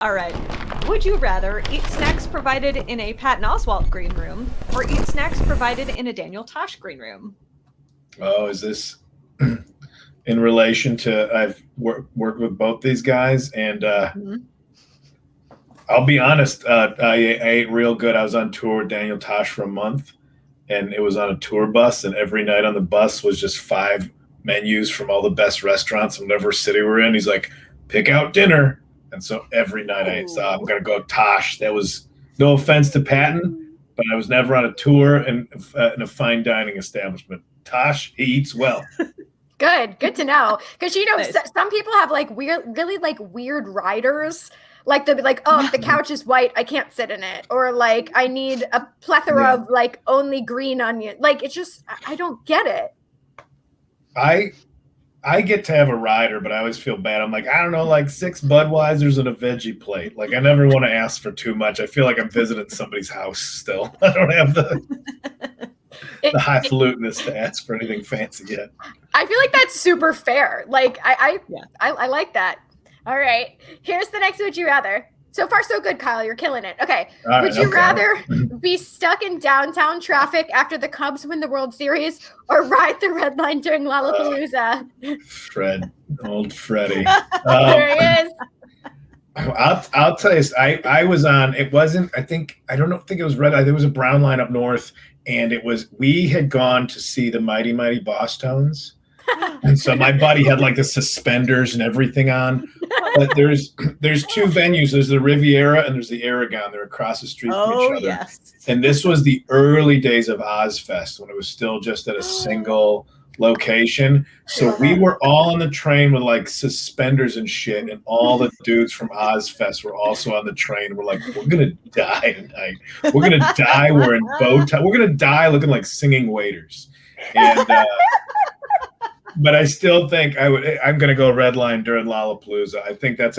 All right. Would you rather eat snacks provided in a Patton Oswalt green room or eat snacks provided in a Daniel Tosh green room? Oh, is this in relation to I've worked with both these guys, and I'll be honest, I ate real good. I was on tour with Daniel Tosh for a month, and it was on a tour bus, and every night on the bus was just 5 menus from all the best restaurants in whatever city we're in. He's like, pick out dinner. And so every night I ate, so I'm going to go Tosh. That was no offense to Patton, but I was never on a tour and in a fine dining establishment. Tosh, he eats well. Good to know. Because, some people have like weird riders. Like they'll be like, oh, if the couch is white, I can't sit in it. Or like, I need a plethora of like only green onion. Like, it's just, I don't get it. I get to have a rider, but I always feel bad. I'm like, I don't know, like 6 Budweisers and a veggie plate. Like, I never want to ask for too much. I feel like I'm visiting somebody's house still. I don't have the highfalutenness to ask for anything fancy yet. I feel like that's super fair. Like, I like that. All right. Here's the next would you rather. So far, so good, Kyle. You're killing it. Okay. Would you rather be stuck in downtown traffic after the Cubs win the World Series or ride the red line during Lollapalooza? Fred. Old Freddie. There he is. I'll tell you, I was on, it wasn't, I don't think it was red. There was a brown line up north, and we had gone to see the Mighty Mighty Boss Tones. And so my buddy had like the suspenders and everything on. But there's 2 venues. There's the Riviera and there's the Aragon. They're across the street from each other. Yes. And this was the early days of Ozfest when it was still just at a single location. So we were all on the train with like suspenders and shit, and all the dudes from Ozfest were also on the train. We're like, we're gonna die tonight. We're gonna die wearing bow tie. We're gonna die looking like singing waiters. And but I still think I'm going to go red line during Lollapalooza. I think that's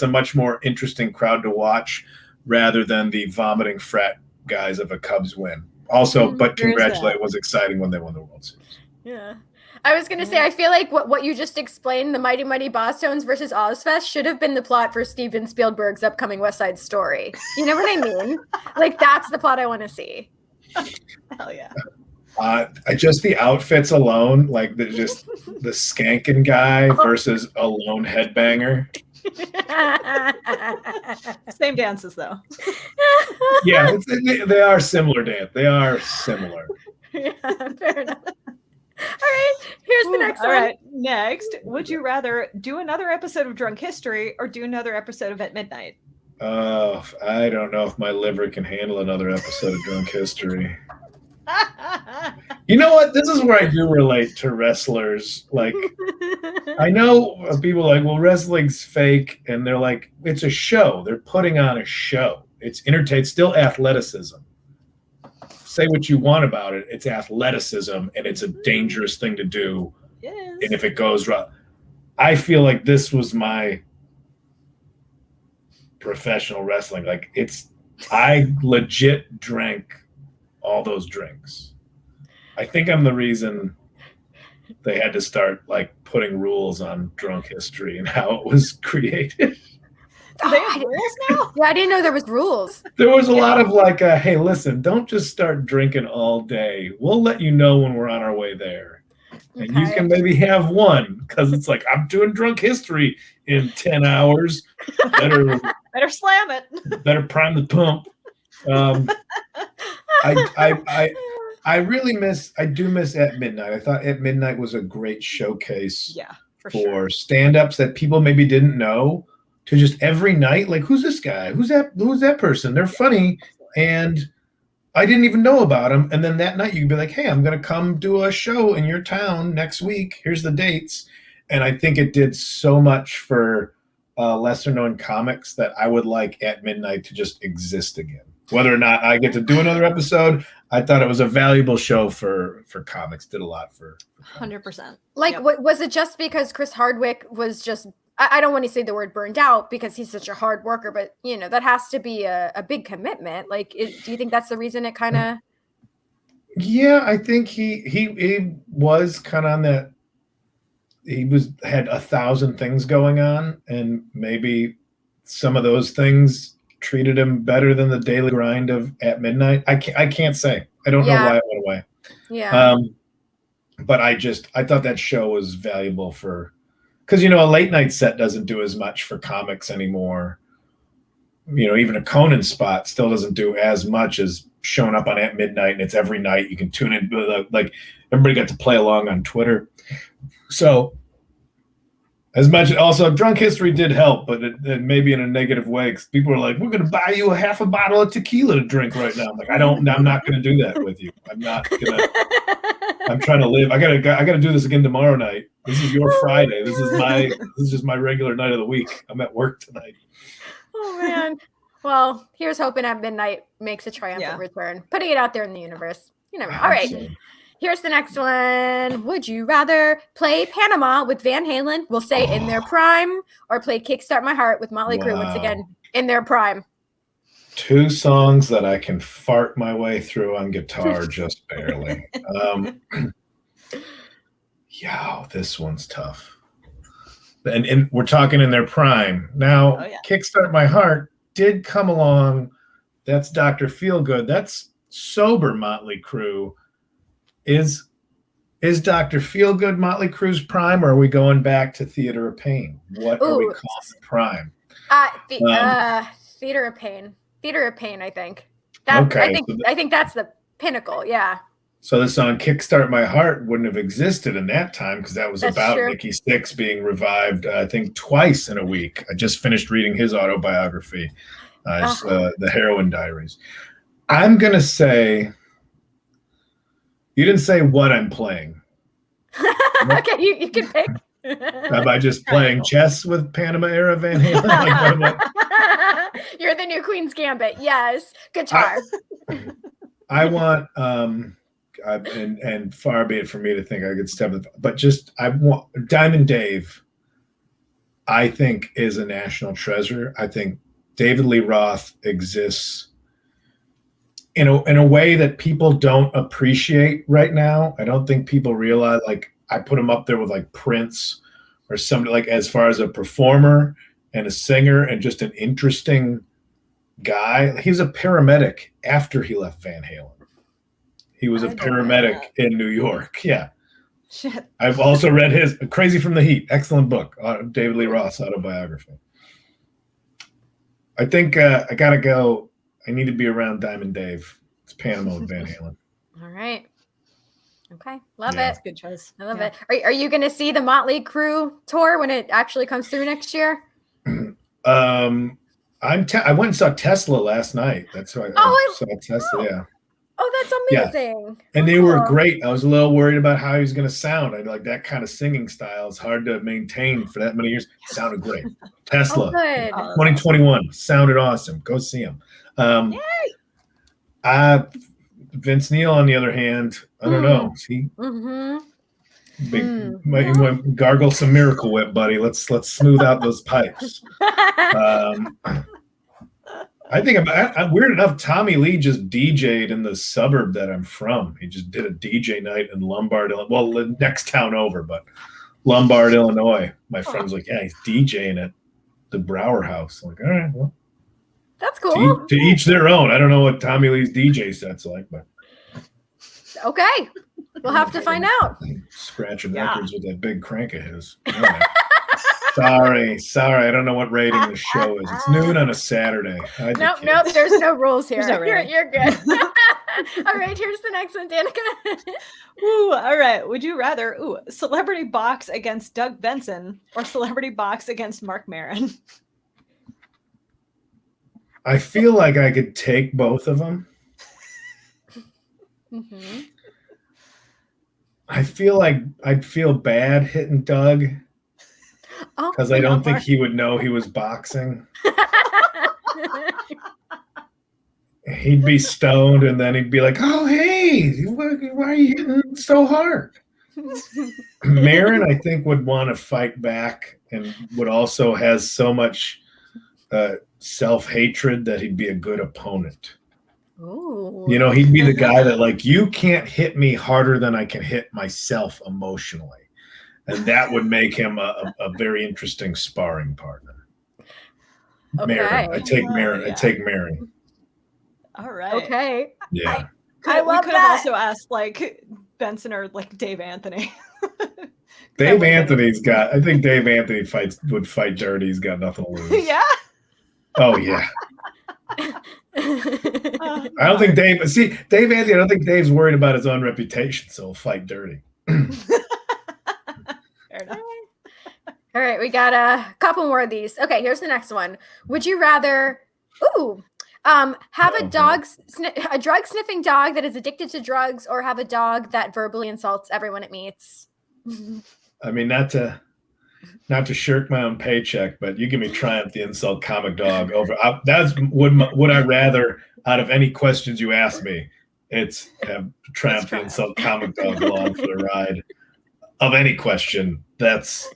a much more interesting crowd to watch rather than the vomiting frat guys of a Cubs win. Also, but congratulate, it was exciting when they won the World Series. Yeah. I was going to say, I feel like what you just explained, the Mighty Mighty Boss Tones versus Ozfest, should have been the plot for Steven Spielberg's upcoming West Side Story. You know what I mean? Like, that's the plot I want to see. Hell yeah. Just the outfits alone, like the skanking guy versus a lone headbanger. Same dances, though. Yeah, they are similar, Dan. They are similar. Yeah, fair enough. All right, here's the next one. All right, next. Would you rather do another episode of Drunk History or do another episode of At Midnight? Oh, I don't know if my liver can handle another episode of Drunk History. You know what? This is where I do relate to wrestlers. Like, I know people are like, well, wrestling's fake, and they're like, it's a show. They're putting on a show. It's still athleticism. Say what you want about it. It's athleticism, and it's a dangerous thing to do. Yes. And if it goes wrong, I feel like this was my professional wrestling. Like, I legit drank all those drinks. I think I'm the reason they had to start like putting rules on Drunk History and how it was created. Do they have rules now? Yeah, I didn't know there was rules. There was a lot of like, hey, listen, don't just start drinking all day. We'll let you know when we're on our way there. And you can maybe have one, because it's like, I'm doing Drunk History in 10 hours. Better slam it. Better prime the pump. I do miss At Midnight. I thought At Midnight was a great showcase for sure. stand-ups that people maybe didn't know, to just every night, like, who's this guy? Who's that person? They're funny, and I didn't even know about them. And then that night you could be like, hey, I'm going to come do a show in your town next week. Here's the dates. And I think it did so much for lesser-known comics that I would like At Midnight to just exist again. Whether or not I get to do another episode, I thought it was a valuable show for comics. Did a lot for 100%. Like, was it just because Chris Hardwick was just, I don't want to say the word burned out because he's such a hard worker, but, that has to be a big commitment. Like, do you think that's the reason it kind of? Yeah, I think he was kind of on that. He had 1,000 things going on, and maybe some of those things treated him better than the daily grind of At Midnight. I can't say. I don't know why it went away. Yeah. But I thought that show was valuable because, a late night set doesn't do as much for comics anymore. Even a Conan spot still doesn't do as much as showing up on At Midnight, and it's every night. You can tune in. Like, everybody got to play along on Twitter. So as much, also Drunk History did help, but it maybe in a negative way, because people are like, we're going to buy you a half a bottle of tequila to drink right now. I'm like, I'm not going to do that with you. I'm trying to live. I gotta do this again tomorrow night. This is your Friday. This is just my regular night of the week. I'm at work tonight. Oh man. Well, here's hoping At Midnight makes a triumphant return. Putting it out there in the universe. You never know. All right. So. Here's the next one. Would you rather play Panama with Van Halen, we'll say in their prime, or play Kickstart My Heart with Motley Crue once again in their prime? 2 songs that I can fart my way through on guitar just barely. This one's tough. And we're talking in their prime. Now, Kickstart My Heart did come along. That's Dr. Feelgood. That's sober Motley Crue. Is Dr. Feelgood Motley Crue's prime, or are we going back to Theater of Pain? What are we calling the prime? Theater of Pain. Theater of Pain, I think. I think that's the pinnacle, yeah. So the song Kickstart My Heart wouldn't have existed in that time, because that was about Nikki Sixx being revived, I think, twice in a week. I just finished reading his autobiography, The Heroin Diaries. I'm going to say... You didn't say what I'm playing. Okay, you can pick. Am I just playing chess with Panama era Van Halen? You're the new Queen's Gambit. Yes, guitar. I want, and far be it for me to think I could step, but I want Diamond Dave. I think is a national treasure. I think David Lee Roth exists in a way that people don't appreciate right now. I don't think people realize, like, I put him up there with like Prince or somebody, like, as far as a performer and a singer and just an interesting guy. He's a paramedic after he left Van Halen. He was a paramedic in New York. Yeah. Shit. I've also read his Crazy from the Heat. Excellent book. David Lee Roth's autobiography. I think I got to go. I need to be around Diamond Dave. It's Panama with Van Halen. All right. Okay. Love it. That's a good choice. I love it. Are you going to see the Motley Crue tour when it actually comes through next year? I went and saw Tesla last night. That's why I saw Tesla. Yeah. Oh, that's amazing. Yeah. And they were great. I was a little worried about how he was going to sound. I like that kind of singing style. It's hard to maintain for that many years. It sounded great. Tesla, 2021, sounded awesome. Go see him. Vince Neil, on the other hand, I don't know. See, might gargle some Miracle Whip, buddy. Let's smooth out those pipes. I think I'm weird enough. Tommy Lee just DJ'd in the suburb that I'm from. He just did a DJ night in Lombard, Illinois. Well, the next town over, but Lombard, Illinois. My friend's like, yeah, he's DJing at the Brower House. I'm like, all right, well, that's cool. To each their own. I don't know what Tommy Lee's DJ set's like, but okay, we'll have to find out. Scratching records with that big crank of his. Right. Sorry. I don't know what rating the show is. It's noon on a Saturday. Nope. There's no rules here. You're good. All right, here's the next one, Danica. All right. Would you rather celebrity box against Doug Benson or celebrity box against Mark Maron? I feel like I could take both of them. I feel like I'd feel bad hitting Doug. Because I don't think he would know he was boxing. He'd be stoned, and then he'd be like, "Oh, hey, why are you hitting so hard?" Maron, I think, would want to fight back, and would also has so much self-hatred that he'd be a good opponent. Ooh. You know, he'd be the guy that, like, you can't hit me harder than I can hit myself emotionally. And that would make him a very interesting sparring partner. Mary. I take Mary. Yeah. I take Mary. All right. Okay. Yeah. I love we could that. have also asked like Benson or like Dave Anthony. Dave Anthony's got. I think Dave Anthony would fight dirty. He's got nothing to lose. Yeah. Oh yeah. I don't think Dave. See, Dave Anthony. I don't think Dave's worried about his own reputation, so he'll fight dirty. Fair enough. All right, we got a couple more of these. Okay, here's the next one. Would you rather have a drug sniffing dog that is addicted to drugs, or have a dog that verbally insults everyone it meets? I mean, not to shirk my own paycheck, but you give me Triumph the Insult Comic Dog over. That's would I rather out of any questions you ask me. It's have Triumph the Insult Comic Dog along for the ride of any question. That's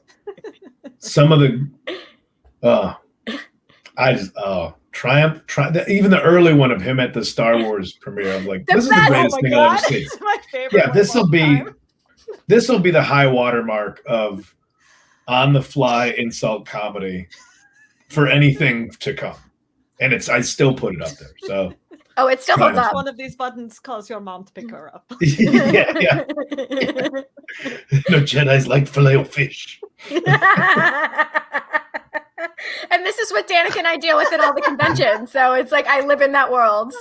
some of the. Triumph. Even the early one of him at the Star Wars premiere. I was like, this is the greatest thing I've ever seen. It's my favorite. Yeah, this will be the high watermark of on the fly insult comedy for anything to come, and I still put it up there. So it still holds up. One of these buttons calls your mom to pick her up. yeah. No Jedi's like filet-o-fish. And this is what Danica and I deal with at all the conventions. So it's like I live in that world.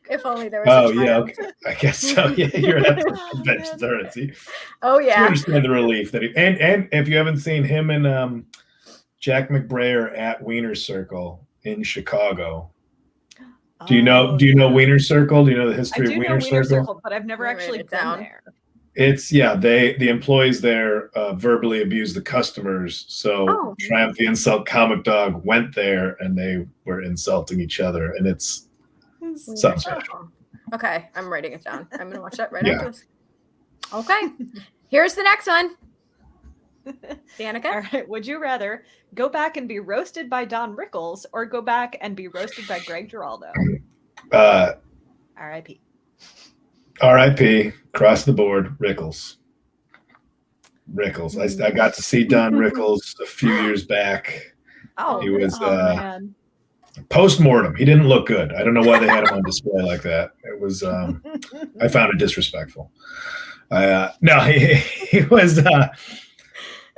If only there was. Oh yeah, okay. I guess so. Yeah, you're at the conventions already. Oh yeah. You understand the relief that and if you haven't seen him and Jack McBrayer at Wiener Circle in Chicago. Do you know Wiener Circle? Do you know the history of Wiener Circle? But I've never actually been there. It's the employees there verbally abuse the customers. So Triumph the Insult Comic Dog went there and they were insulting each other, and it's something special. Okay, I'm writing it down. I'm gonna watch that right after this. Okay, here's the next one. Danica? All right. Would you rather go back and be roasted by Don Rickles or go back and be roasted by Greg Giraldo? R.I.P. R.I.P. Across the board, Rickles. I got to see Don Rickles a few years back. He was post-mortem. He didn't look good. I don't know why they had him on display like that. It was I found it disrespectful.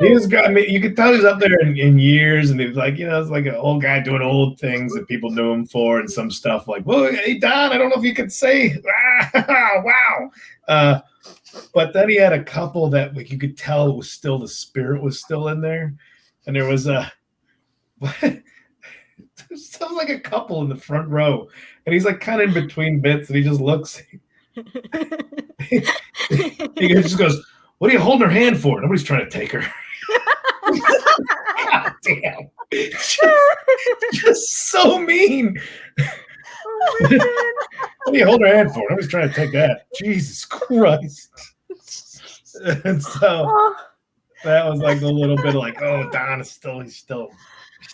He was good. I mean, you could tell he was up there in years, and he was like, it's like an old guy doing old things that people knew him for, and some stuff like, well, hey, Don, I don't know if you could say, wow. But then he had a couple that like you could tell it was still, the spirit was still in there. And there was sounds like a couple in the front row, and he's like kind of in between bits, and he just looks. He just goes, "What are you holding her hand for? Nobody's trying to take her." God damn! Just so mean. What are you holding her hand for? Nobody's trying to take that. Jesus Christ! And so that was like a little bit like, oh, Don is he's still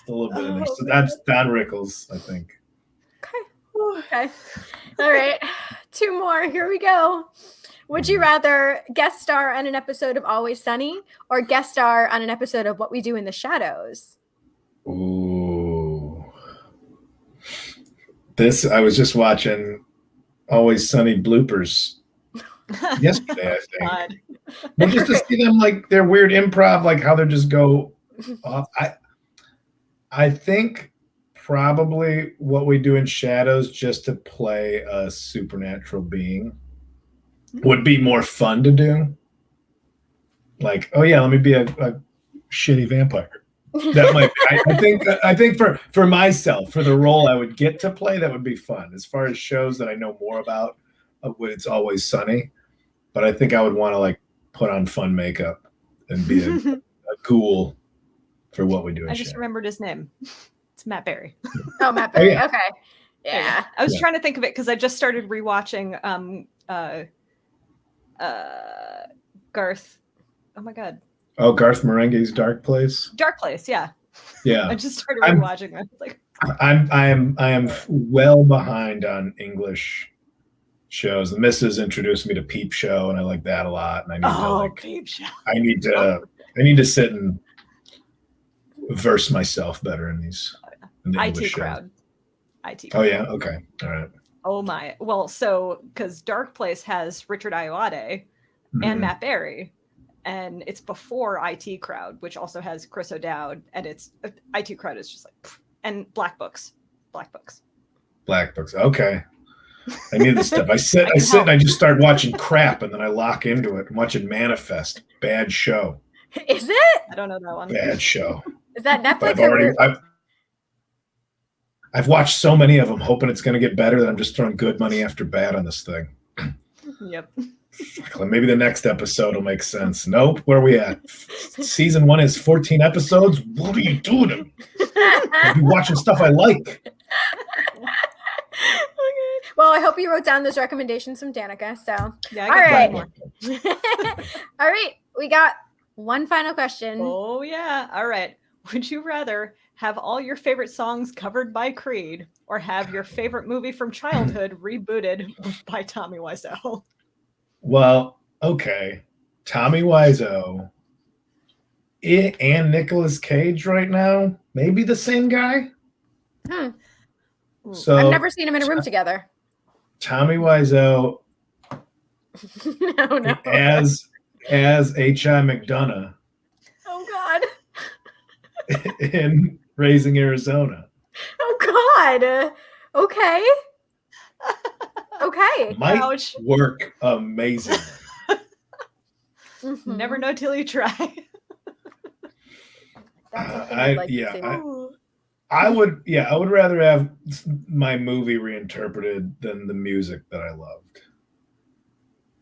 a little bit in there. So that's Don Rickles, I think. Okay. All right. 2 more. Here we go. Would you rather guest star on an episode of Always Sunny or guest star on an episode of What We Do in the Shadows? Ooh. I was just watching Always Sunny bloopers yesterday, I think. God. Well, just to see them like their weird improv, like how they just go off. I think probably What We Do in Shadows, just to play a supernatural being, would be more fun to do. Like, oh yeah, let me be a shitty vampire. That might be, I think for myself, for the role I would get to play, that would be fun. As far as shows that I know more about, It's Always Sunny, but I think I would want to like put on fun makeup and be a ghoul for What We Do in Shadows. I just remembered his name. It's Matt Berry. Oh, Matt Berry. Oh, yeah. Okay. Yeah. I was trying to think of it because I just started rewatching Garth. Oh my God. Oh, Garth Marenghi's Dark Place. Dark Place, yeah. Yeah. I just started rewatching it. Like, I am well behind on English shows. The missus introduced me to Peep Show, and I like that a lot. And I need Peep Show. I need to sit and verse myself better in these. in the English IT show? Crowd. IT. Oh yeah. Okay. All right. Oh my. Well, so because Dark Place has Richard Ayoade and Matt Berry, and it's before IT Crowd, which also has Chris O'Dowd, and it's IT Crowd is just like, and Black Books. Okay. I need this stuff. I sit and I just start watching crap, and then I lock into it. I'm watching Manifest. Bad show. Is it? I don't know that one. Bad show. Is that Netflix? I've watched so many of them, hoping it's going to get better, that I'm just throwing good money after bad on this thing. Yep. Maybe the next episode will make sense. Nope. Where are we at? Season 1 is 14 episodes. What are you doing? I'll be watching stuff I like. Okay. Well, I hope you wrote down those recommendations from Danica. So, yeah, all right. More. All right. We got one final question. Oh, yeah. All right. Would you rather have all your favorite songs covered by Creed or have your favorite movie from childhood rebooted by Tommy Wiseau? Well, okay. Tommy Wiseau and Nicolas Cage right now, maybe the same guy. So I've never seen them in a room together. Tommy Wiseau no. as H.I. McDonough. Oh God. In Raising Arizona. Oh God. Okay. Okay. Might Ouch. work amazing. Never know till you try. I would rather have my movie reinterpreted than the music that I loved.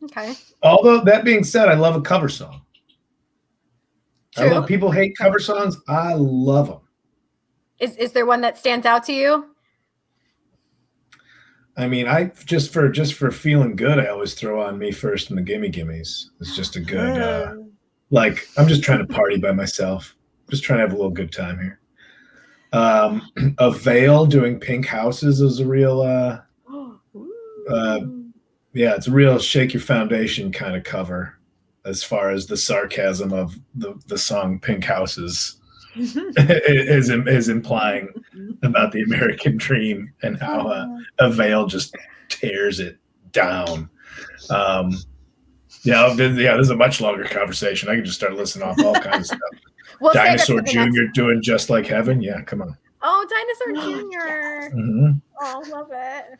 Okay. Although that being said, I love a cover song. True. I love people hate cover songs. I love them. Is there one that stands out to you? I mean, I just for feeling good, I always throw on Me First and the Gimme Gimmes. It's just a good I'm just trying to party by myself. Just trying to have a little good time here. A Veil doing Pink Houses is a real it's a real shake your foundation kind of cover as far as the sarcasm of the song Pink Houses is implying about the American dream and how a Veil just tears it down. This is a much longer conversation. I can just start listing off all kinds of stuff. Dinosaur Jr. doing Just Like Heaven. Yeah, come on. Oh, Dinosaur Jr. Mm-hmm. Oh, love it.